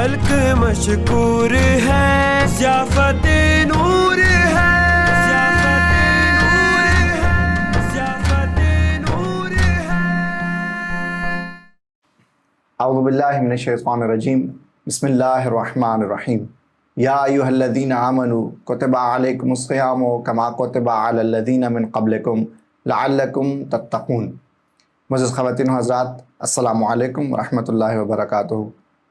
خلق مشکور ہے، ضیافت نور ہے، ضیافت نور ہے۔ اعوذ باللہ من الشیطان الرجیم، بسم اللہ الرحمن الرحیم۔ یا ایھا الذین آمنوا کتب علیکم الصیام کما کتب علی الذین من قبلکم لعلکم تتقون۔ معزز خواتین و حضرات، السلام علیکم ورحمۃ اللہ وبرکاتہ۔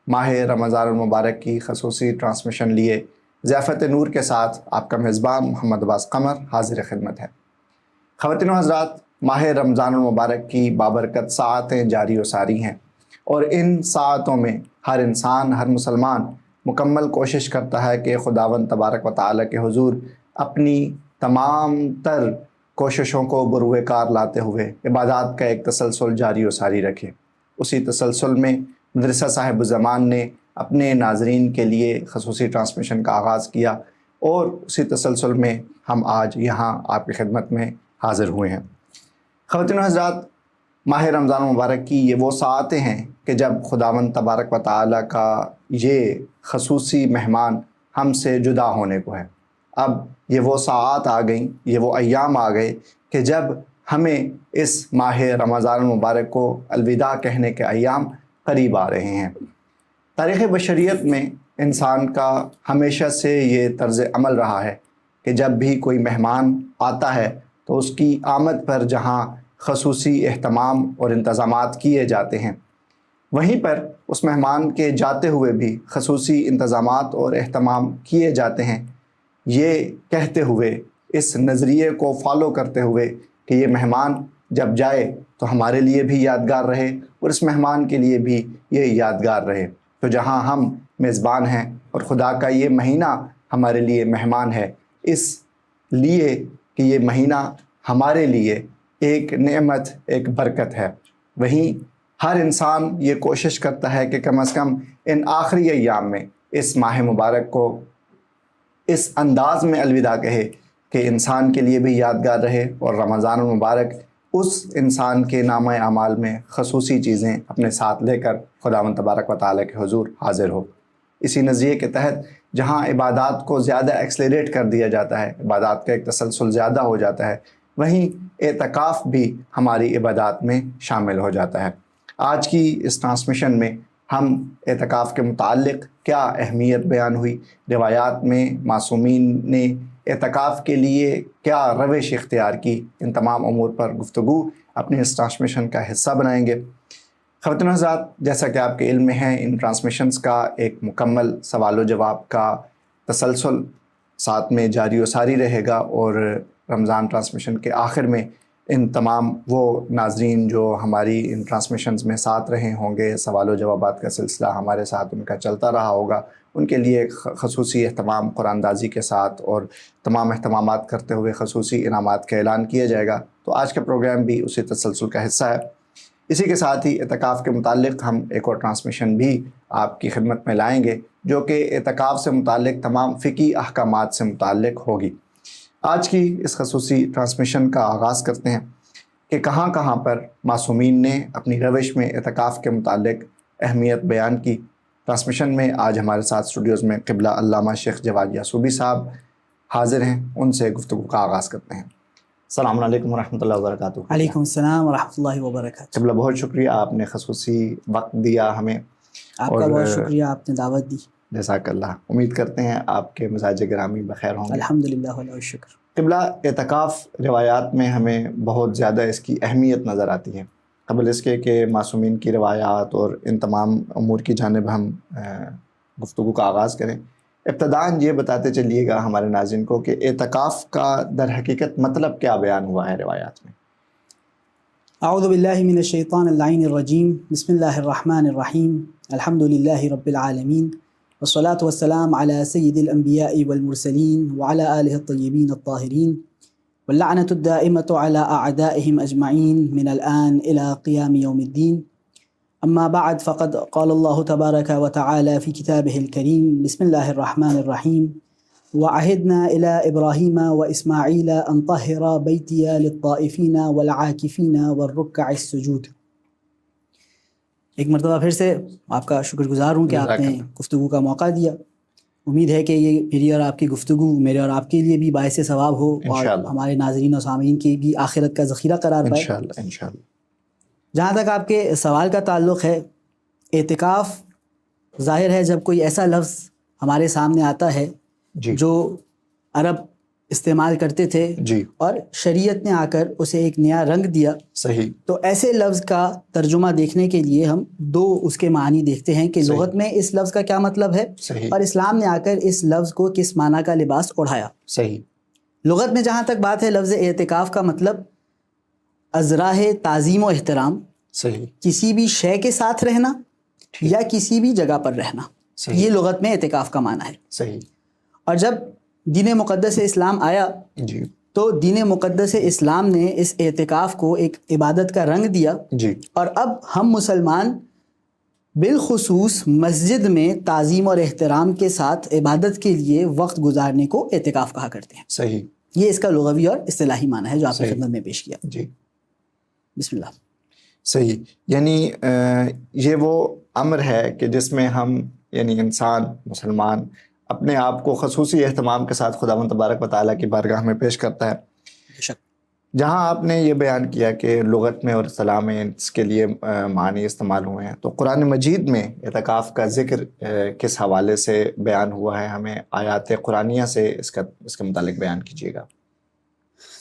ماہ رمضان المبارک کی خصوصی ٹرانسمیشن لیے ضیافت نور کے ساتھ آپ کا میزبان محمد عباس قمر حاضر خدمت ہے۔ خواتین و حضرات، ماہ رمضان المبارک کی بابرکت ساعتیں جاری و ساری ہیں، اور ان ساعتوں میں ہر انسان، ہر مسلمان مکمل کوشش کرتا ہے کہ خداوند تبارک و تعالیٰ کے حضور اپنی تمام تر کوششوں کو بروئے کار لاتے ہوئے عبادات کا ایک تسلسل جاری و ساری رکھے۔ اسی تسلسل میں مدرسہ صاحب الزمان نے اپنے ناظرین کے لیے خصوصی ٹرانسمیشن کا آغاز کیا، اور اسی تسلسل میں ہم آج یہاں آپ کی خدمت میں حاضر ہوئے ہیں۔ خواتین و حضرات، ماہ رمضان مبارک کی یہ وہ ساعتیں ہیں کہ جب خداوند تبارک و تعالیٰ کا یہ خصوصی مہمان ہم سے جدا ہونے کو ہے۔ اب یہ وہ ساعات آ گئیں، یہ وہ ایام آ گئے کہ جب ہمیں اس ماہ رمضان المبارک کو الوداع کہنے کے ایام قریب آ رہے ہیں۔ تاریخ بشریت میں انسان کا ہمیشہ سے یہ طرز عمل رہا ہے کہ جب بھی کوئی مہمان آتا ہے تو اس کی آمد پر جہاں خصوصی اہتمام اور انتظامات کیے جاتے ہیں، وہیں پر اس مہمان کے جاتے ہوئے بھی خصوصی انتظامات اور اہتمام کیے جاتے ہیں، یہ کہتے ہوئے، اس نظریے کو فالو کرتے ہوئے کہ یہ مہمان جب جائے تو ہمارے لیے بھی یادگار رہے اور اس مہمان کے لیے بھی یہ یادگار رہے۔ تو جہاں ہم میزبان ہیں اور خدا کا یہ مہینہ ہمارے لیے مہمان ہے، اس لیے کہ یہ مہینہ ہمارے لیے ایک نعمت، ایک برکت ہے، وہیں ہر انسان یہ کوشش کرتا ہے کہ کم از کم ان آخری ایام میں اس ماہ مبارک کو اس انداز میں الوداع کہے کہ انسان کے لیے بھی یادگار رہے، اور رمضان المبارک اس انسان کے نامہ اعمال میں خصوصی چیزیں اپنے ساتھ لے کر خداوند تبارک و تعالیٰ کے حضور حاضر ہو۔ اسی نظریے کے تحت جہاں عبادات کو زیادہ ایکسلریٹ کر دیا جاتا ہے، عبادات کا ایک تسلسل زیادہ ہو جاتا ہے، وہیں اعتکاف بھی ہماری عبادات میں شامل ہو جاتا ہے۔ آج کی اس ٹرانسمیشن میں ہم اعتکاف کے متعلق کیا اہمیت بیان ہوئی، روایات میں معصومین نے اعتکاف کے لیے کیا روش اختیار کی، ان تمام امور پر گفتگو اپنی اس ٹرانسمیشن کا حصہ بنائیں گے۔ خواتین و حضرات، جیسا کہ آپ کے علم میں ہے، ان ٹرانسمیشنز کا ایک مکمل سوال و جواب کا تسلسل ساتھ میں جاری و ساری رہے گا، اور رمضان ٹرانسمیشن کے آخر میں ان تمام وہ ناظرین جو ہماری ان ٹرانسمیشنز میں ساتھ رہے ہوں گے، سوال و جوابات کا سلسلہ ہمارے ساتھ ان کا چلتا رہا ہوگا، ان کے لیے خصوصی اہتمام قرآن اندازی کے ساتھ اور تمام اہتمامات کرتے ہوئے خصوصی انعامات کا اعلان کیا جائے گا۔ تو آج کا پروگرام بھی اسی تسلسل کا حصہ ہے۔ اسی کے ساتھ ہی اعتکاف کے متعلق ہم ایک اور ٹرانسمیشن بھی آپ کی خدمت میں لائیں گے، جو کہ اعتکاف سے متعلق تمام فقہی احکامات سے متعلق ہوگی۔ آج کی اس خصوصی ٹرانسمیشن کا آغاز کرتے ہیں کہ کہاں کہاں پر معصومین نے اپنی روش میں اعتکاف کے متعلق اہمیت بیان کی۔ ٹرانسمیشن میں آج ہمارے ساتھ اسٹوڈیوز میں قبلہ علامہ شیخ جواد یعصوبی صاحب حاضر ہیں، ان سے گفتگو کا آغاز کرتے ہیں۔ السلام علیکم ورحمۃ اللہ وبرکاتہ۔ علیکم السلام ورحمۃ اللہ وبرکاتہ۔ قبلہ، بہت شکریہ، آپ نے خصوصی وقت دیا ہمیں۔ آپ کا بہت شکریہ، آپ نے دعوت دی۔ جزاک اللہ۔ امید کرتے ہیں آپ کے مزاج گرامی بخیر ہوں گے۔ الحمدللہ والشکر۔ قبلہ، اعتکاف روایات میں ہمیں بہت زیادہ اس کی اہمیت نظر آتی ہے۔ قبل اس کے کہ معصومین کی روایات اور ان تمام امور کی جانب ہم گفتگو کا آغاز کریں، ابتداً یہ بتاتے چلیے گا ہمارے ناظرین کو کہ اعتکاف کا در حقیقت مطلب کیا بیان ہوا ہے روایات میں۔ اعوذ باللہ من الشیطان اللعین الرجیم، بسم اللہ الرحمن الرحیم، الحمدللہ رب العالمین، والصلاة والسلام على سید الانبیاء والمرسلین وعلى آلہ الطیبین الطاہرین، واللعنة الدائمة على أعدائهم أجمعين من الآن إلى قيام يوم الدين. أما بعد، فقد قال الله تبارك وتعالى في كتابه الكريم، بسم الله الرحمن الرحيم، وعهدنا إلى إبراهيم وإسماعيل أن طهر بيتي للطائفين والعاكفين والركع السجود. ایک مرتبہ پھر سے آپ کا شکر گزار ہوں کہ آپ نے گفتگو کا موقع دیا. امید ہے کہ یہ میری اور آپ کی گفتگو میرے اور آپ کے لیے بھی باعث ثواب ہو اور ہمارے ناظرین و سامعین کی بھی آخرت کا ذخیرہ قرار پائے انشاءاللہ. جہاں تک آپ کے سوال کا تعلق ہے، اعتکاف ظاہر ہے جب کوئی ایسا لفظ ہمارے سامنے آتا ہے جو عرب استعمال کرتے تھے اور شریعت نے آ کر اسے ایک نیا رنگ دیا، صحیح، تو ایسے لفظ کا ترجمہ دیکھنے کے لیے ہم دو اس کے معنی دیکھتے ہیں کہ لغت میں اس لفظ کا کیا مطلب ہے اور اسلام نے آ کر اس لفظ کو کس معنی کا لباس اوڑھایا. صحیح. لغت میں جہاں تک بات ہے، لفظ اعتکاف کا مطلب ازراہ تعظیم و احترام، صحیح، کسی بھی شے کے ساتھ رہنا یا کسی بھی جگہ پر رہنا، یہ لغت میں اعتکاف کا معنی ہے. صحیح. اور جب دین مقدس اسلام آیا تو دین مقدس اسلام نے اس اعتکاف کو ایک عبادت کا رنگ دیا، اور اب ہم مسلمان بالخصوص مسجد میں تعظیم اور احترام کے ساتھ عبادت کے لیے وقت گزارنے کو اعتکاف کہا کرتے ہیں. صحیح. یہ اس کا لغوی اور اصطلاحی معنی ہے جو آپ کی خدمت میں پیش کیا. بسم اللہ. صحیح. یعنی یہ وہ امر ہے کہ جس میں ہم یعنی انسان مسلمان اپنے آپ کو خصوصی اہتمام کے ساتھ خداوند تبارک و تعالیٰ کی بارگاہ میں پیش کرتا ہے. جہاں آپ نے یہ بیان کیا کہ لغت میں اور اصطلاح میں اس کے لیے معنی استعمال ہوئے ہیں، تو قرآن مجید میں اعتکاف کا ذکر کس حوالے سے بیان ہوا ہے؟ ہمیں آیات قرآنیہ سے اس کے متعلق بیان کیجیے گا.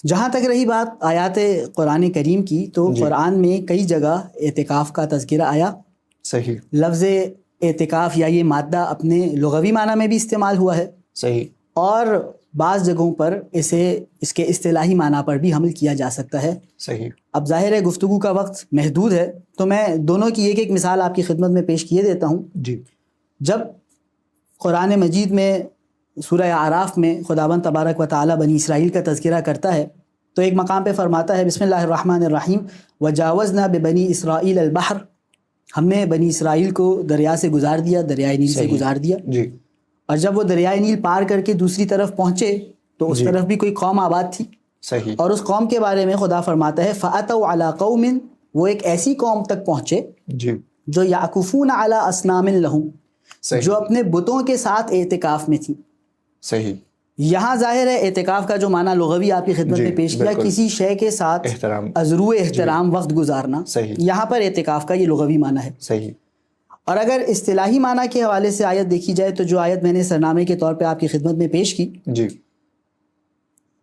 جہاں تک رہی بات آیات قرآن کریم کی، تو قرآن میں کئی جگہ اعتکاف کا تذکرہ آیا. صحیح. لفظ اعتکاف یا یہ مادہ اپنے لغوی معنی میں بھی استعمال ہوا ہے. صحیح. اور بعض جگہوں پر اس کے اصطلاحی معنی پر بھی حمل کیا جا سکتا ہے. صحیح. اب ظاہر ہے گفتگو کا وقت محدود ہے، تو میں دونوں کی ایک ایک مثال آپ کی خدمت میں پیش کیے دیتا ہوں. جب قرآن مجید میں سورہ اعراف میں خداوند تبارک و تعالی بنی اسرائیل کا تذکرہ کرتا ہے تو ایک مقام پہ فرماتا ہے بسم اللہ الرحمن الرحیم وجاوزنا ببنی اسرائیل البحر، ہم نے بنی اسرائیل کو دریا سے گزار دیا، دریائے نیل سے گزار دیا. اور جب وہ دریائے نیل پار کر کے دوسری طرف پہنچے تو اس طرف بھی کوئی قوم آباد تھی. صحیح. اور اس قوم کے بارے میں خدا فرماتا ہے فَأَتَوْا عَلَىٰ قَوْمٍ، وہ ایک ایسی قوم تک پہنچے جو یعکفون علی اصنام لہم، جو اپنے بتوں کے ساتھ اعتکاف میں تھی. صحیح. یہاں ظاہر ہے اعتکاف کا جو معنی لغوی آپ کی خدمت میں پیش کیا، کسی شے کے ساتھ عذرو احترام وقت گزارنا، یہاں پر اعتکاف کا یہ لغوی معنی ہے. صحیح. اور اگر اصطلاحی معنی کے حوالے سے آیت دیکھی جائے تو جو آیت میں نے سرنامے کے طور پہ آپ کی خدمت میں پیش کی،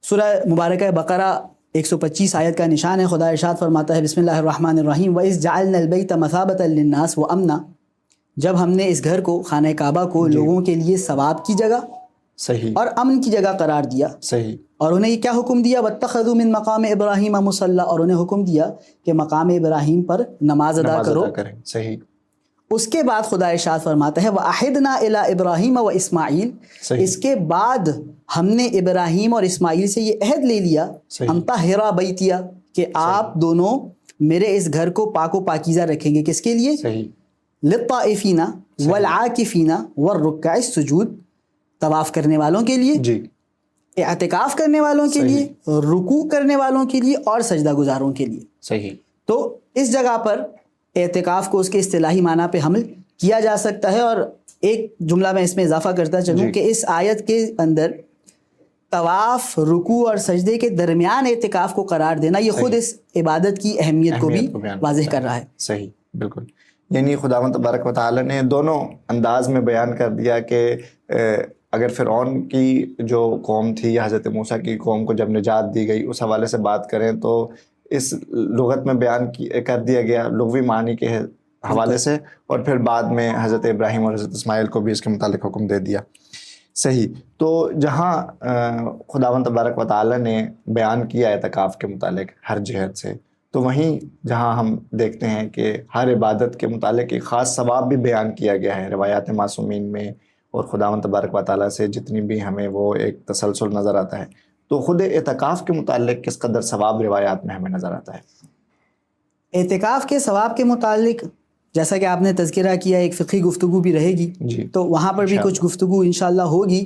سورہ مبارکہ بقرہ 125 آیت کا نشان ہے. خدا ارشاد فرماتا ہے بسم اللہ الرحمن الرحیم وَإِذْ جَعَلْنَا الْبَيْتَ مَثَابَةً لِلنَّاسِ وَأَمْنًا، جب ہم نے اس گھر کو، خانہ کعبہ کو، لوگوں کے لیے ثواب کی جگہ صحیح اور امن کی جگہ قرار دیا. صحیح. اور انہیں کیا حکم دیا؟ وَاتَّخَذُوا مِن مَقَامِ إِبْرَاهِيمَ مُصَلًّى، اور انہیں حکم دیا کہ مقام ابراہیم پر نماز ادا کرو. صحیح. اس کے بعد خدا ارشاد فرماتا ہے وَأَحِدْنَا إِلَىٰ إِبْرَاهِيمَ وَإِسْمَاعِيلَ، اس کے بعد ہم نے ابراہیم اور اسماعیل سے یہ عہد لے لیا أَن طَهِّرَ بَيْتِيَ، کہ آپ دونوں میرے اس گھر کو پاک و پاکیزہ رکھیں گے. کس کے لیے؟ للطائفین والعاکفین والرکع السجود، طواف کرنے والوں کے لیے، اعتکاف کرنے والوں کے لیے، رکوع کرنے والوں کے لیے، اور سجدہ گزاروں کے لیے. صحیح. تو اس جگہ پر اعتکاف کو اس کے اصطلاحی معنی پہ حمل کیا جا سکتا ہے. اور ایک جملہ میں اس میں اضافہ کرتا چلوں کہ اس آیت کے اندر طواف، رکوع اور سجدے کے درمیان اعتکاف کو قرار دینا، یہ خود اس عبادت کی اہمیت کو بھی واضح کر رہا ہے. صحیح، بالکل. یعنی خداوند تبارک و تعالی نے دونوں انداز میں بیان کر دیا کہ اگر فرعون کی جو قوم تھی یا حضرت موسیٰ کی قوم کو جب نجات دی گئی، اس حوالے سے بات کریں تو اس لغت میں بیان کر دیا گیا لغوی معنی کے حوالے سے، اور پھر بعد میں حضرت ابراہیم اور حضرت اسماعیل کو بھی اس کے متعلق حکم دے دیا. صحیح. تو جہاں خداوند تبارک و تعالی نے بیان کیا اعتکاف کے متعلق ہر جہت سے، تو وہیں جہاں ہم دیکھتے ہیں کہ ہر عبادت کے متعلق ایک خاص ثواب بھی بیان کیا گیا ہے روایات معصومین میں، اور خداوند تبارک و تعالیٰ سے جتنی بھی ہمیں وہ ایک تسلسل نظر آتا ہے. تو خود اعتکاف کے متعلق کس قدر ثواب روایات میں ہمیں نظر آتا ہے؟ اعتکاف کے ثواب کے متعلق جیسا کہ آپ نے تذکرہ کیا، ایک فقہی گفتگو بھی رہے گی، تو وہاں پر بھی کچھ گفتگو انشاءاللہ ہوگی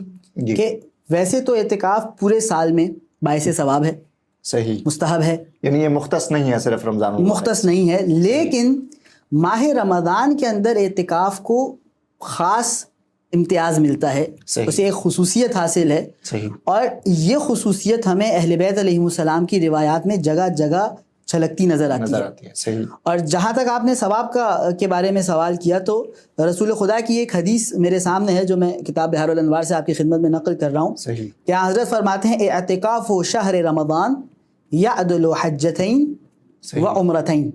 کہ ویسے تو اعتکاف پورے سال میں باعث ثواب ہے. صحیح. مستحب ہے، یعنی یہ مختص نہیں ہے صرف رمضان، مختص نہیں ہے، لیکن ماہ رمضان کے اندر اعتکاف کو خاص امتیاز ملتا ہے، صحیح. اسے ایک خصوصیت حاصل ہے، صحیح. اور یہ خصوصیت ہمیں اہل بیت علیہ السلام کی روایات میں جگہ جگہ چھلکتی نظر آتی ہے. صحیح. اور جہاں تک آپ نے ثواب کے بارے میں سوال کیا، تو رسول خدا کی ایک حدیث میرے سامنے ہے جو میں کتاب بحار الانوار سے آپ کی خدمت میں نقل کر رہا ہوں. صحیح. کہ حضرت فرماتے ہیں اعتکاف و شہر رمضان یعدل حجتین و عمرتین.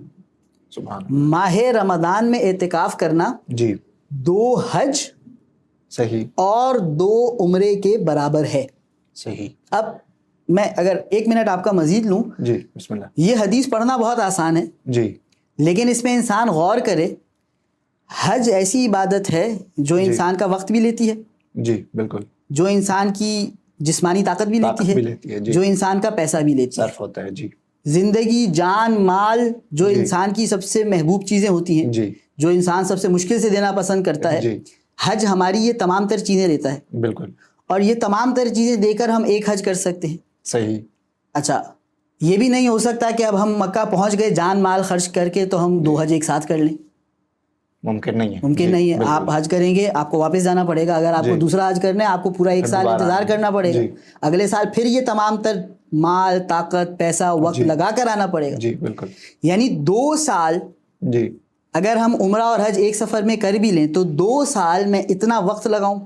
سبحان. ماہ رمضان میں اعتکاف کرنا جی. 2 حج صحیح. اور 2 عمرے کے برابر ہے. صحیح. اب میں اگر 1 منٹ آپ کا مزید لوں، جی بسم اللہ. یہ حدیث پڑھنا بہت آسان ہے، جی. لیکن اس میں انسان غور کرے. حج ایسی عبادت ہے جو انسان کا وقت بھی لیتی ہے، جی بالکل. جو انسان کی جسمانی طاقت بھی لیتی ہے، جی. جو انسان کا پیسہ بھی لیتی ہے، صرف ہوتا ہے. جی. زندگی، جان، مال، جو انسان کی سب سے محبوب چیزیں ہوتی ہیں، جی. جو انسان سب سے مشکل سے دینا پسند کرتا ہے، جی. حج ہماری یہ تمام تر چیزیں لیتا ہے. بالکل. اور یہ تمام تر چیزیں دے کر ہم ایک حج کر سکتے ہیں. صحیح. اچھا، یہ بھی نہیں ہو سکتا کہ اب ہم مکہ پہنچ گئے، جان مال خرچ کر کے تو ہم 2 حج ایک ساتھ کر لیں. ممکن نہیں ہے. ممکن نہیں ہے. آپ حج کریں گے، آپ کو واپس جانا پڑے گا. اگر آپ کو دوسرا حج کرنا ہے، آپ کو پورا 1 سال انتظار کرنا پڑے گا. اگلے سال پھر یہ تمام تر مال، طاقت، پیسہ، وقت لگا کر آنا پڑے گا. جی بالکل. یعنی 2 سال جی. اگر ہم عمرہ اور حج ایک سفر میں کر بھی لیں تو 2 سال میں اتنا وقت لگاؤں،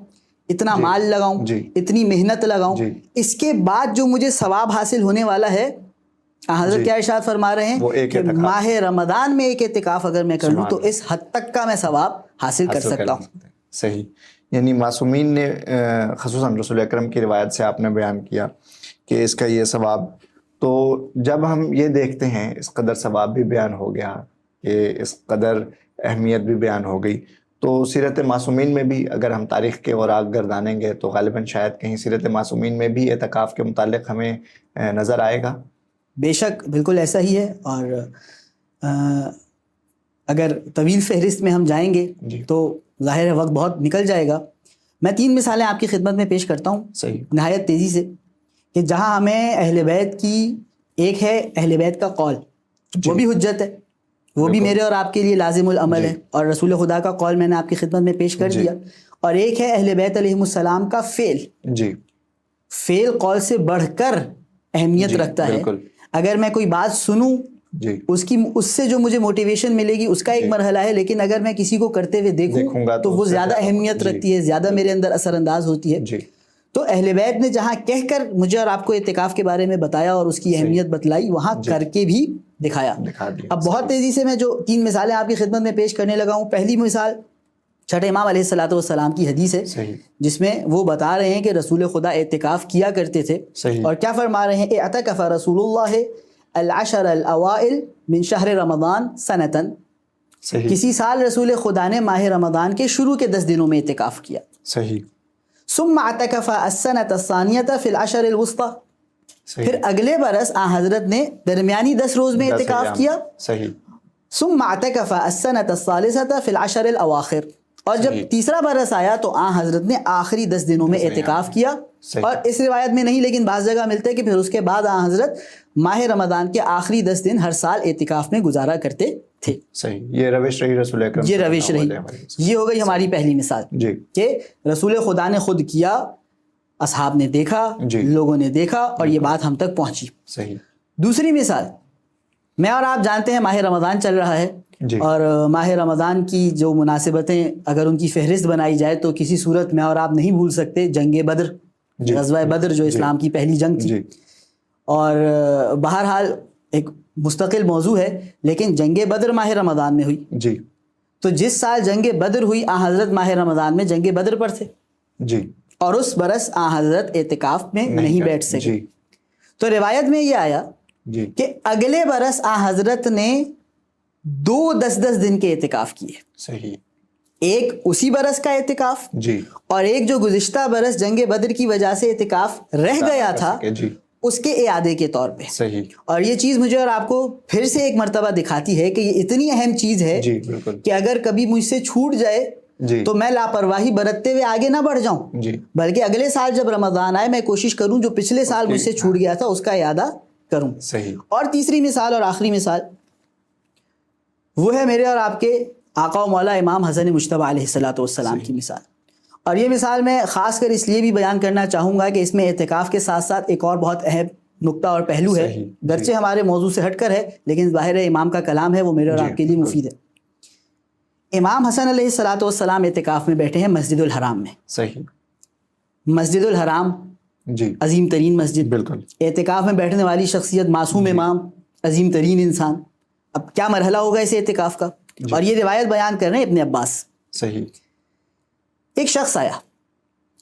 اتنا مال لگاؤں، اتنی محنت لگاؤں، اس کے بعد جو مجھے ثواب حاصل ہونے والا ہے، حضرت کیا ارشاد فرما رہے ہیں کہ ماہ رمضان میں ایک اعتکاف اگر میں کر لوں تو اس حد تک کا میں ثواب حاصل کر سکتا ہوں. صحیح. یعنی معصومین نے خصوصاً رسول اکرم کی روایت سے آپ نے بیان کیا کہ اس کا یہ ثواب. تو جب ہم یہ دیکھتے ہیں اس قدر ثواب بھی بیان ہو گیا کہ اس قدر اہمیت بھی بیان ہو گئی، تو سیرت معصومین میں بھی اگر ہم تاریخ کے اوراق گردانیں گے تو غالباً شاید کہیں سیرت معصومین میں بھی اعتکاف کے متعلق ہمیں نظر آئے گا. بے شک بالکل ایسا ہی ہے. اور اگر طویل فہرست میں ہم جائیں گے تو ظاہر ہے وقت بہت نکل جائے گا. میں 3 مثالیں آپ کی خدمت میں پیش کرتا ہوں نہایت تیزی سے، کہ جہاں ہمیں اہل بیت کی، ایک ہے اہل بیت کا قول، وہ بھی حجت ہے، وہ بھی میرے اور آپ کے لیے لازم العمل ہے، اور رسول خدا کا قول میں نے آپ کی خدمت میں پیش کر دیا. اور ایک ہے اہل بیت علیہ السلام کا فعل. فعل قول سے بڑھ کر اہمیت رکھتا ہے. اگر میں کوئی بات سنوں، اس سے جو مجھے موٹیویشن ملے گی اس کا ایک مرحلہ ہے، لیکن اگر میں کسی کو کرتے ہوئے دیکھوں تو وہ زیادہ اہمیت رکھتی ہے، زیادہ میرے اندر اثر انداز ہوتی ہے. تو اہل بیت نے جہاں کہہ کر مجھے اور آپ کو اعتکاف کے بارے میں بتایا اور اس کی اہمیت بتلائی، وہاں کر کے بھی دکھایا. اب بہت تیزی سے میں جو 3 مثالیں آپ کی خدمت میں پیش کرنے لگا ہوں. پہلی مثال چھٹے امام علیہ الصلوۃ والسلام کی حدیث ہے، جس میں وہ بتا رہے ہیں کہ رسول خدا اعتکاف کیا کرتے تھے. اور کیا فرما رہے ہیں؟ اعتکف رسول اللہ العشر الاوائل من شہر رمضان سنتن. کسی سال رسول خدا نے ماہ رمضان کے شروع کے 10 دنوں میں اعتکاف کیا. ثم اعتکف السنۃ الثانیۃ فی العشر الوسطی. پھر اگلے برس حضرت نے درمیانی 10 روز میں اعتکاف کیا. ثم اعتکف السنۃ الثالثۃ فی العشر الاواخر. اور جب تیسرا برس آیا تو حضرت نے آخری 10 دنوں میں اعتکاف کیا. اور اس روایت میں نہیں لیکن بعض جگہ ملتا ہے کہ پھر اس کے بعد حضرت ماہ رمضان کے آخری 10 دن ہر سال اعتکاف میں گزارا کرتے تھے. یہ روش رہی رسول اکرم، یہ روش رہی. یہ ہو گئی ہماری پہلی مثال کہ رسول خدا نے خود کیا، اصحاب نے دیکھا، لوگوں نے دیکھا، اور یہ بات ہم تک پہنچی. دوسری مثال، میں اور آپ جانتے ہیں ماہ رمضان چل رہا ہے، اور ماہ رمضان کی جو مناسبتیں اگر ان کی فہرست بنائی جائے تو کسی صورت میں اور آپ نہیں بھول سکتے جنگ بدر، غزوہ بدر جو اسلام کی پہلی جنگ تھی. اور بہرحال ایک مستقل موضوع ہے، لیکن جنگ بدر ماہ رمضان میں ہوئی. تو جس سال جنگ بدر ہوئی حضرت ماہ رمضان میں جنگ بدر پر تھے، اور اس برس حضرت اعتکاف میں نہیں بیٹھ سکے. تو روایت میں یہ آیا کہ اگلے برس حضرت نے 2 10-10 دن کے اعتکاف کیے. ایک اسی برس کا اعتکاف، اور ایک جو گزشتہ برس جنگ بدر کی وجہ سے اعتکاف رہ گیا تھا اس کے اعادے کے طور پہ. اور یہ چیز مجھے اور آپ کو پھر سے ایک مرتبہ دکھاتی ہے کہ یہ اتنی اہم چیز ہے کہ اگر کبھی مجھ سے چھوٹ جائے تو میں لاپرواہی برتتے ہوئے آگے نہ بڑھ جاؤں، بلکہ اگلے سال جب رمضان آئے میں کوشش کروں جو پچھلے سال مجھ سے چھوٹ گیا تھا اس کا اعادہ کروں. اور تیسری مثال اور آخری مثال، وہ ہے میرے اور آپ کے آقا و مولا امام حسن مجتبی علیہ الصلوۃ والسلام کی مثال. اور یہ مثال میں خاص کر اس لیے بھی بیان کرنا چاہوں گا کہ اس میں اعتکاف کے ساتھ ساتھ ایک اور بہت اہم نقطہ اور پہلو ہے, گرچہ ہمارے موضوع سے ہٹ کر ہے لیکن ظاہر ہے امام کا کلام ہے, وہ میرے اور آپ کے لیے مفید ہے. امام حسن علیہ الصلوۃ والسلام اعتکاف میں بیٹھے ہیں مسجد الحرام میں. صحیح. مسجد الحرام جی عظیم ترین مسجد, بالکل. اعتکاف میں بیٹھنے والی شخصیت, معصوم امام, عظیم ترین انسان. اب کیا مرحلہ ہوگا اسے اعتکاف کا؟ اور یہ روایت بیان کر رہے ہیں ابن عباس. صحیح. ایک شخص آیا,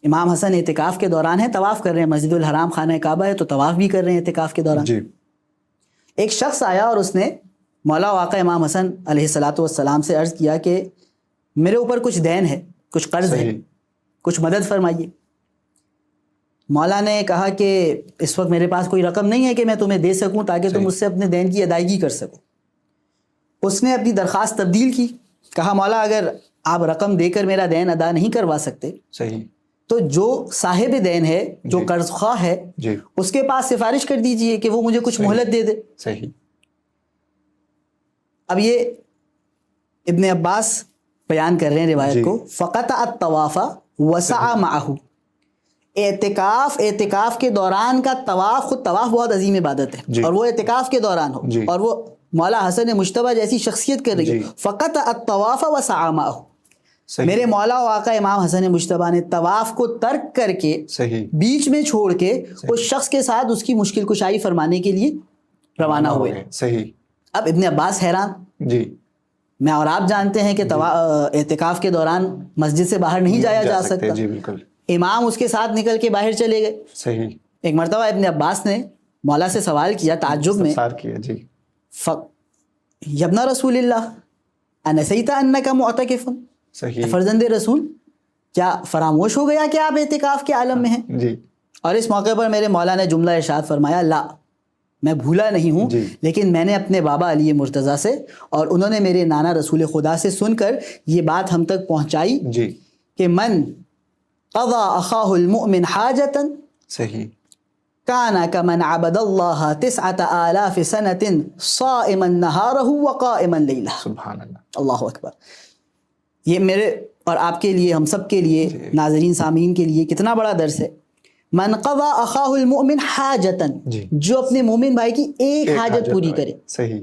امام حسن اعتکاف کے دوران ہے, طواف کر رہے ہیں, مسجد الحرام خانہ کعبہ ہے تو طواف بھی کر رہے ہیں اعتکاف کے دوران. جی. ایک شخص آیا اور اس نے مولا و آقا امام حسن علیہ الصلوۃ والسلام سے عرض کیا کہ میرے اوپر کچھ دین ہے, کچھ قرض ہے, کچھ مدد فرمائیے. مولا نے کہا کہ اس وقت میرے پاس کوئی رقم نہیں ہے کہ میں تمہیں دے سکوں تاکہ تم اس سے اپنے دین کی ادائیگی کر سکو. اس نے اپنی درخواست تبدیل کی, کہا مولا اگر آپ رقم دے کر میرا دین ادا نہیں کروا سکتے صحیح تو جو صاحب دین ہے, جو قرض خواہ ہے, اس کے پاس سفارش کر دیجئے کہ وہ مجھے کچھ مہلت دے دے. صحیح. اب یہ ابن عباس بیان کر رہے ہیں روایت کو, فقط الطواف وسعى معه. اعتکاف کے دوران کا طواف, خود طواف بہت عظیم عبادت ہے, اور وہ اعتکاف کے دوران ہو اور وہ مولا حسن مجتبی جیسی شخصیت کر رہی ہے, فقط الطواف وسعى معه. میرے مولا و آقا امام حسن مجتبی نے طواف کو ترک کر کے, بیچ میں چھوڑ کے, اس شخص کے ساتھ اس کی مشکل کشائی فرمانے کے لیے روانہ ہوئے. صحیح. اب ابن عباس حیران, جی میں اور آپ جانتے ہیں کہ اعتکاف کے دوران مسجد سے باہر نہیں جایا جا سکتا. جی بالکل. امام اس کے ساتھ نکل کے باہر چلے گئے. صحیح. ایک مرتبہ ابن عباس نے مولا سے سوال کیا تعجب میں, جی یبن رسول اللہ انسیت انک معتکف. صحیح. فرزند رسول, کیا فراموش ہو گیا کہ آپ اعتکاف کے عالم میں ہیں؟ جی. اور اس موقع پر میرے مولا نے جملہ ارشاد فرمایا, لا, میں بھولا نہیں ہوں, لیکن میں نے اپنے بابا علی مرتضیٰ سے اور انہوں نے میرے نانا رسول خدا سے سن کر یہ بات ہم تک پہنچائی کہ من قضى اخاہ المؤمن حاجتا صحیح کان کمن عبد اللہ 9,000 سنۃ صائما نہارہ وقائما لیلہ. سبحان اللہ. اللہ اکبر. یہ میرے اور آپ کے لیے, ہم سب کے لیے, ناظرین سامعین کے لیے کتنا بڑا درس ہے. من قضى اخاہ المؤمن حاجتا, جو اپنے مومن بھائی کی ایک حاجت پوری کرے. صحیح.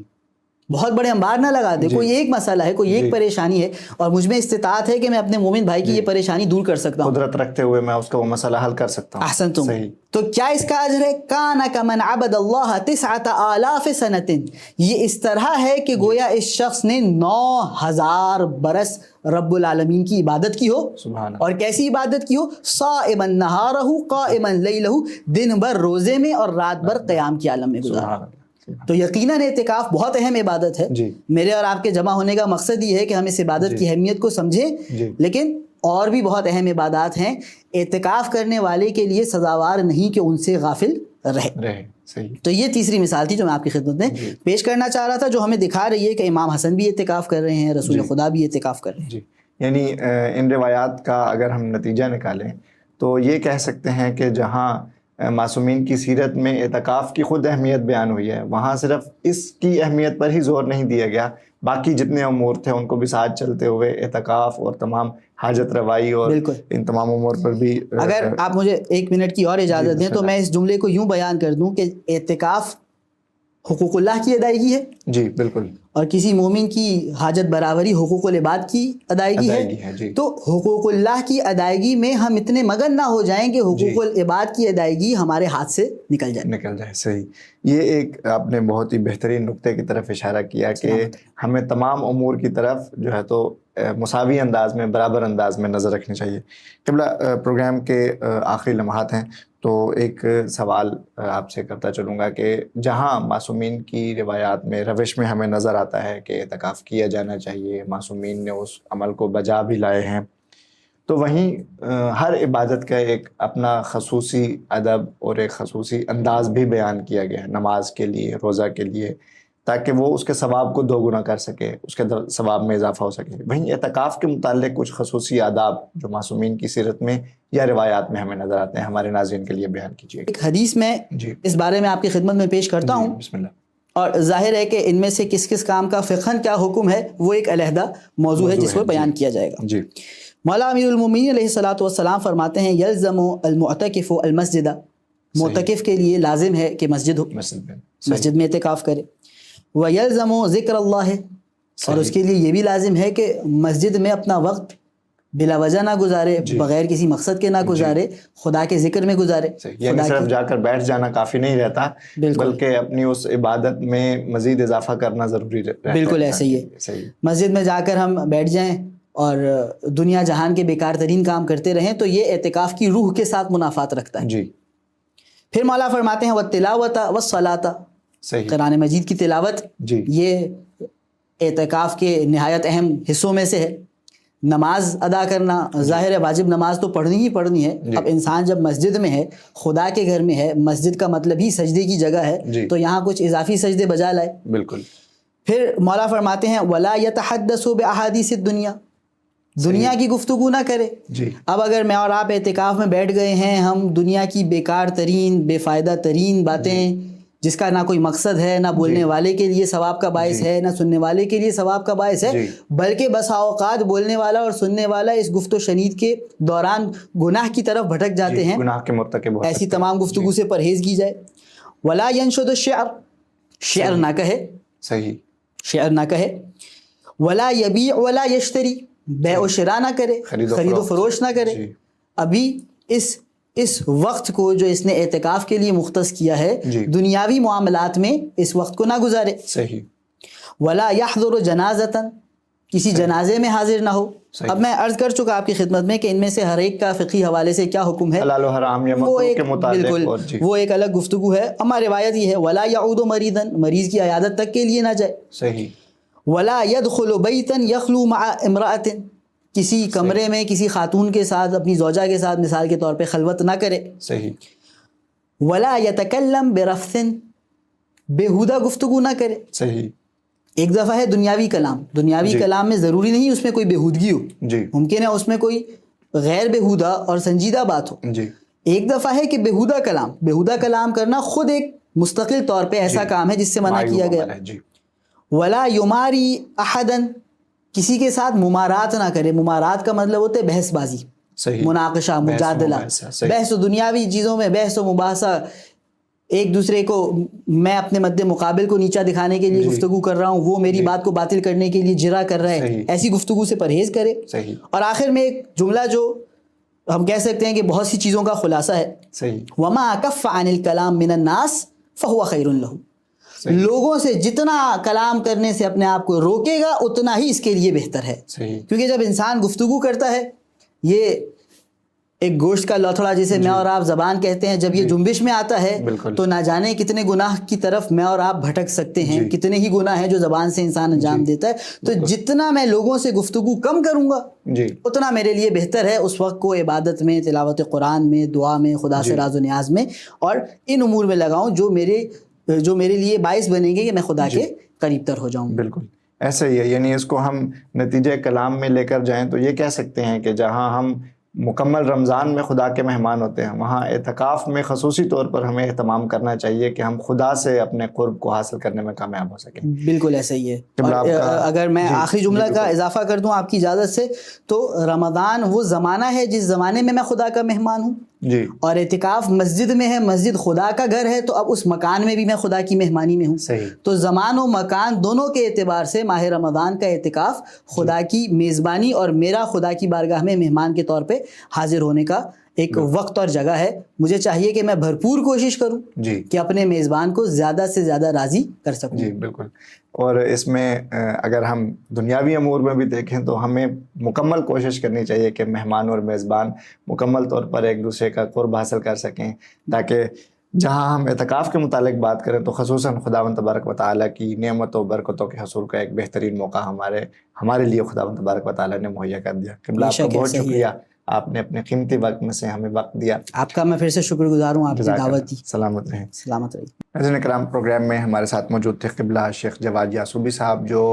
بہت بڑے انبار نہ لگا دے, کوئی ایک مسئلہ ہے, کوئی ایک پریشانی ہے اور مجھ میں استطاعت ہے کہ میں اپنے مومن بھائی کی یہ پریشانی دور کر سکتا ہوں, قدرت رکھتے ہوئے میں اس کا وہ مسئلہ حل کر سکتا ہوں. احسنتم. تو کیا اس کا اجر ہے؟ کان کمن عبد اللہ 9,000 سنۃ. یہ اس طرح ہے کہ گویا اس شخص نے 9,000 برس رب العالمین کی عبادت کی ہو. اور کیسی عبادت کی ہو؟ صائما نہارہ قائما لیلہ, دن بھر روزے میں اور رات بھر قیام کے عالم میں گزارا. تو یقیناً اعتکاف بہت اہم عبادت ہے. میرے اور آپ کے جمع ہونے کا مقصد یہ ہے کہ ہم اس عبادت کی اہمیت کو سمجھیں, لیکن اور بھی بہت اہم عبادات ہیں. اعتکاف کرنے والے کے لیے سزاوار نہیں کہ ان سے غافل رہے. تو یہ تیسری مثال تھی جو میں آپ کی خدمت میں پیش کرنا چاہ رہا تھا, جو ہمیں دکھا رہی ہے کہ امام حسن بھی اعتکاف کر رہے ہیں, رسول خدا بھی اعتکاف کر رہے ہیں. یعنی ان روایات کا اگر ہم نتیجہ نکالیں تو یہ کہہ سکتے ہیں کہ جہاں معصومین کی سیرت میں اعتکاف کی خود اہمیت بیان ہوئی ہے, وہاں صرف اس کی اہمیت پر ہی زور نہیں دیا گیا, باقی جتنے امور تھے ان کو بھی ساتھ چلتے ہوئے اعتکاف اور تمام حاجت روائی اور ان تمام امور پر بھی. اگر آپ مجھے 1 منٹ کی اور اجازت دیں تو میں اس جملے کو یوں بیان کر دوں کہ اعتکاف حقوق اللہ کی ادائیگی ہے. جی بالکل. اور کسی مومن کی حاجت برابری حقوق العباد کی ادائیگی ہے. تو حقوق اللہ کی ادائیگی میں ہم اتنے مگن نہ ہو جائیں کہ حقوق العباد کی ادائیگی ہمارے ہاتھ سے نکل جائے. صحیح. یہ ایک آپ نے بہت ہی بہترین نقطے کی طرف اشارہ کیا کہ ہمیں تمام امور کی طرف جو ہے تو مساوی انداز میں, برابر انداز میں نظر رکھنی چاہیے. قبلہ پروگرام کے آخری لمحات ہیں تو ایک سوال آپ سے کرتا چلوں گا کہ جہاں معصومین کی روایات میں, روش میں ہمیں نظر آتا ہے کہ اعتکاف کیا جانا چاہیے, معصومین نے اس عمل کو بجا بھی لائے ہیں, تو وہیں ہر عبادت کا ایک اپنا خصوصی ادب اور ایک خصوصی انداز بھی بیان کیا گیا ہے نماز کے لیے, روزہ کے لیے, تاکہ وہ اس کے ثواب کو 2 گنا کر سکے, اس کے ثواب میں اضافہ ہو سکے. وہیں اعتکاف کے متعلق کچھ خصوصی آداب جو معصومین کی سیرت میں یا روایات میں ہمیں نظر آتے ہیں, ہمارے ناظرین کے لیے بیان کیجیے. ایک حدیث میں اس بارے میں آپ کی خدمت میں پیش کرتا ہوں, بسم اللہ. اور ظاہر ہے کہ ان میں سے کس کس کام کا فقہاً کیا حکم ہے وہ ایک علیحدہ موضوع ہے جس پر بیان کیا جائے گا. جی. مولا امیر المومنین علیہ الصلوۃ والسلام فرماتے ہیں یلزم المعتکف المسجد، معتکف کے لیے لازم ہے کہ مسجد ہو، مسجد میں اعتکاف کرے. ویلزم ذکر اللہ، اور اس کے لیے یہ بھی لازم ہے کہ مسجد میں اپنا وقت بلا وجہ نہ گزارے، بغیر کسی مقصد کے نہ گزارے، خدا کے ذکر میں گزارے. یعنی صرف جا کر بیٹھ جانا کافی نہیں رہتا، بلکہ اپنی اس عبادت میں مزید اضافہ کرنا ضروری رہتا ہے. بالکل ایسے ہی ہے. مسجد میں جا کر ہم بیٹھ جائیں اور دنیا جہان کے بیکار ترین کام کرتے رہیں تو یہ اعتکاف کی روح کے ساتھ منافات رکھتا ہے. جی. پھر مولا فرماتے ہیں وَالتِّلَاوَةَ وَالصَّلَاةَ، قرآن مجید کی تلاوت یہ اعتکاف کے نہایت اہم حصوں میں سے ہے. نماز ادا کرنا ظاہر ہے واجب نماز تو پڑھنی ہی پڑھنی ہے. اب انسان جب مسجد میں ہے، خدا کے گھر میں ہے، مسجد کا مطلب ہی سجدے کی جگہ ہے، تو یہاں کچھ اضافی سجدے بجا لائے. بالکل. پھر مولا فرماتے ہیں وَلَا يَتَحَدَّثُ بِأَحَادِيثِ الدُّنْيَا، دنیا کی گفتگو نہ کرے. اب اگر میں اور آپ اعتکاف میں بیٹھ گئے ہیں، ہم دنیا کی بیکار ترین بے فائدہ ترین باتیں جس کا نہ کوئی مقصد ہے، نہ بولنے والے کے لیے ثواب کا باعث ہے، نہ سننے والے کے لیے ثواب کا باعث ہے، بلکہ بسا اوقات بولنے والا اور سننے والا اس گفت و شنید کے دوران گناہ کی طرف بھٹک جاتے ہیں، گناہ کے مرتکب ہو. ایسی تمام گفتگو سے پرہیز کی جائے. ولا ينشد الشعر، شعر نہ کہے، صحیح، شعر نہ کہے. ولا يبيع ولا يشتري، بیع و شراء نہ کرے، خرید و فروش نہ کرے. ابھی اس وقت کو جو اس نے اعتکاف کے لیے مختص کیا ہے دنیاوی معاملات میں اس وقت کو نہ گزارے. صحیح. ولا يحضر جنازۃ، کسی جنازے میں حاضر نہ ہو. اب میں عرض کر چکا آپ کی خدمت میں کہ ان میں سے ہر ایک کا فقہی حوالے سے کیا حکم ہے، حلال و حرام یا مکروہ کے متعلق، بالکل وہ ایک الگ گفتگو ہے. اما روایت یہ ہے ولا يعود مریضا، مریض کی عیادت تک کے لیے نہ جائے. صحیح. ولا يدخل بیتا یخلو مع امرأۃ، کسی کمرے میں کسی خاتون کے ساتھ، اپنی زوجہ کے ساتھ مثال کے طور پہ خلوت نہ کرے. صحیح. ولا يتکلم برفث، بیہودہ گفتگو نہ کرے. صحیح. ایک دفعہ ہے دنیاوی کلام، دنیاوی کلام میں ضروری نہیں اس میں کوئی بیہودگی ہو، ممکن ہے اس میں کوئی غیر بیہودہ اور سنجیدہ بات ہو. ایک دفعہ ہے کہ بیہودہ کلام کرنا خود ایک مستقل طور پہ ایسا کام ہے جس سے منع کیا گیا. ولا یماری احدا، کسی کے ساتھ ممارات نہ کرے. ممارات کا مطلب ہوتا ہے بحث بازی، مناقشہ، مجادلہ. بحث و دنیاوی چیزوں میں بحث و مباحثہ، ایک دوسرے کو میں اپنے مد مقابل کو نیچا دکھانے کے لیے گفتگو کر رہا ہوں، وہ میری بات کو باطل کرنے کے لیے جرا کر رہا ہے، ایسی گفتگو سے پرہیز کرے. اور آخر میں ایک جملہ جو ہم کہہ سکتے ہیں کہ بہت سی چیزوں کا خلاصہ ہے، وما کف عن الکلام من الناس فہو خیر لہ، لوگوں سے جتنا کلام کرنے سے اپنے آپ کو روکے گا اتنا ہی اس کے لیے بہتر ہے. کیونکہ جب انسان گفتگو کرتا ہے، یہ ایک گوشت کا لوتھڑا جسے میں اور آپ زبان کہتے ہیں، جب یہ جنبش میں آتا ہے تو نہ جانے کتنے گناہ کی طرف میں اور آپ بھٹک سکتے ہیں، کتنے ہی گناہ ہیں جو زبان سے انسان انجام دیتا ہے. تو جتنا میں لوگوں سے گفتگو کم کروں گا اتنا میرے لیے بہتر ہے. اس وقت کو عبادت میں، تلاوت قرآن میں، دعا میں، خدا سے راز و نیاز میں اور ان امور میں لگاؤں جو میرے لیے باعث بنیں گے کہ میں خدا کے قریب تر ہو جاؤں. بالکل ایسا ہی ہے. یعنی اس کو ہم نتیجہ کلام میں لے کر جائیں تو یہ کہہ سکتے ہیں کہ جہاں ہم مکمل رمضان میں خدا کے مہمان ہوتے ہیں، وہاں اعتکاف میں خصوصی طور پر ہمیں اہتمام کرنا چاہیے کہ ہم خدا سے اپنے قرب کو حاصل کرنے میں کامیاب ہو سکیں. بالکل ایسا ہی ہے. اگر میں آخری جملہ کا اضافہ کر دوں آپ کی اجازت سے، تو رمضان وہ زمانہ ہے جس زمانے میں خدا کا مہمان ہوں، اور اعتکاف مسجد میں ہے، مسجد خدا کا گھر ہے، تو اب اس مکان میں بھی میں خدا کی مہمانی میں ہوں. تو زمان و مکان دونوں کے اعتبار سے ماہ رمضان کا اعتکاف خدا کی میزبانی اور میرا خدا کی بارگاہ میں مہمان کے طور پہ حاضر ہونے کا ایک وقت اور جگہ ہے. مجھے چاہیے کہ میں بھرپور کوشش کروں کہ اپنے میزبان کو زیادہ سے زیادہ راضی کر سکوں. بالکل. اور اس میں اگر ہم دنیاوی امور میں بھی دیکھیں تو ہمیں مکمل کوشش کرنی چاہیے کہ مہمان اور میزبان مکمل طور پر ایک دوسرے کا قرب حاصل کر سکیں، تاکہ جہاں ہم اعتکاف کے متعلق بات کریں تو خصوصاً خداوند تبارک و تعالیٰ کی نعمت و برکتوں کے حصول کا ایک بہترین موقع ہمارے لیے خداوند تبارک و تعالیٰ نے مہیا کر دیا. قبلہ آپ کا بہت شکریہ، آپ نے اپنے قیمتی وقت میں سے ہمیں وقت دیا. آپ کا میں پھر سے شکر گزار ہوں، آپ نے دعوت دی. سلامت رہیں. سلامت رہی. ناظرین کرام، پروگرام میں ہمارے ساتھ موجود تھے قبلہ شیخ جواد یعصوبی صاحب، جو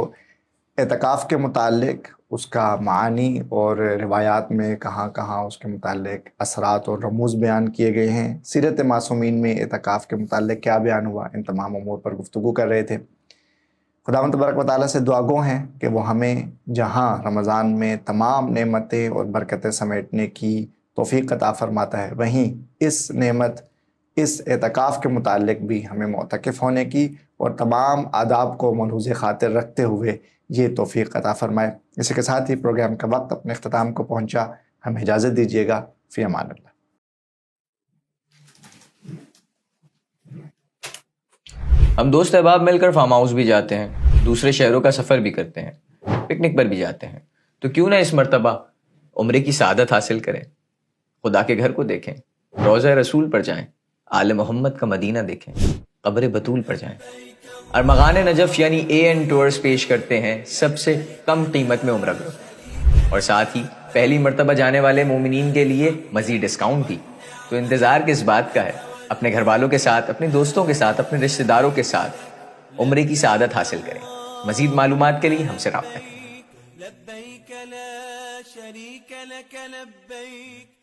اعتکاف کے متعلق اس کا معانی اور روایات میں کہاں کہاں اس کے متعلق اثرات اور رموز بیان کیے گئے ہیں، سیرت معصومین میں اعتکاف کے متعلق کیا بیان ہوا، ان تمام امور پر گفتگو کر رہے تھے۔ خداوند تبارک و تعالیٰ سے دعا گو ہیں کہ وہ ہمیں جہاں رمضان میں تمام نعمتیں اور برکتیں سمیٹنے کی توفیق عطا فرماتا ہے، وہیں اس نعمت، اس اعتکاف کے متعلق بھی ہمیں معتکف ہونے کی اور تمام آداب کو ملحوظ خاطر رکھتے ہوئے یہ توفیق عطا فرمائے۔ اسی کے ساتھ ہی پروگرام کا وقت اپنے اختتام کو پہنچا، ہمیں اجازت دیجیے گا، فی امان اللہ۔ ہم دوست احباب مل کر فارم ہاؤس بھی جاتے ہیں، دوسرے شہروں کا سفر بھی کرتے ہیں، پکنک پر بھی جاتے ہیں، تو کیوں نہ اس مرتبہ عمرے کی سعادت حاصل کریں، خدا کے گھر کو دیکھیں، روضہ رسول پر جائیں، آل محمد کا مدینہ دیکھیں، قبر بطول پر جائیں۔ ارمغان نجف یعنی AN ٹورز پیش کرتے ہیں سب سے کم قیمت میں عمرہ گروپ، اور ساتھ ہی پہلی مرتبہ جانے والے مومنین کے لیے مزید ڈسکاؤنٹ بھی۔ تو انتظار کس بات کا ہے؟ اپنے گھر والوں کے ساتھ، اپنے دوستوں کے ساتھ، اپنے رشتہ داروں کے ساتھ عمرے کی سعادت حاصل کریں۔ مزید معلومات کے لیے ہم سے رابطہ کریں۔ لبیک لا شریک لک لبیک۔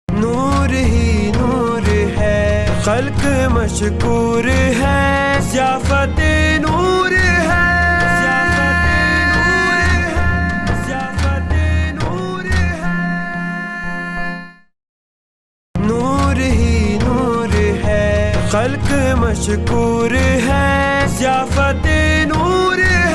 نور ہی نور ہے، خلق مشکور ہے، ضیافت نور ہے، ضیافت نور ہے۔ نور ہی نور ہے، خلق مشکور ہے، ضیافت نور ہے۔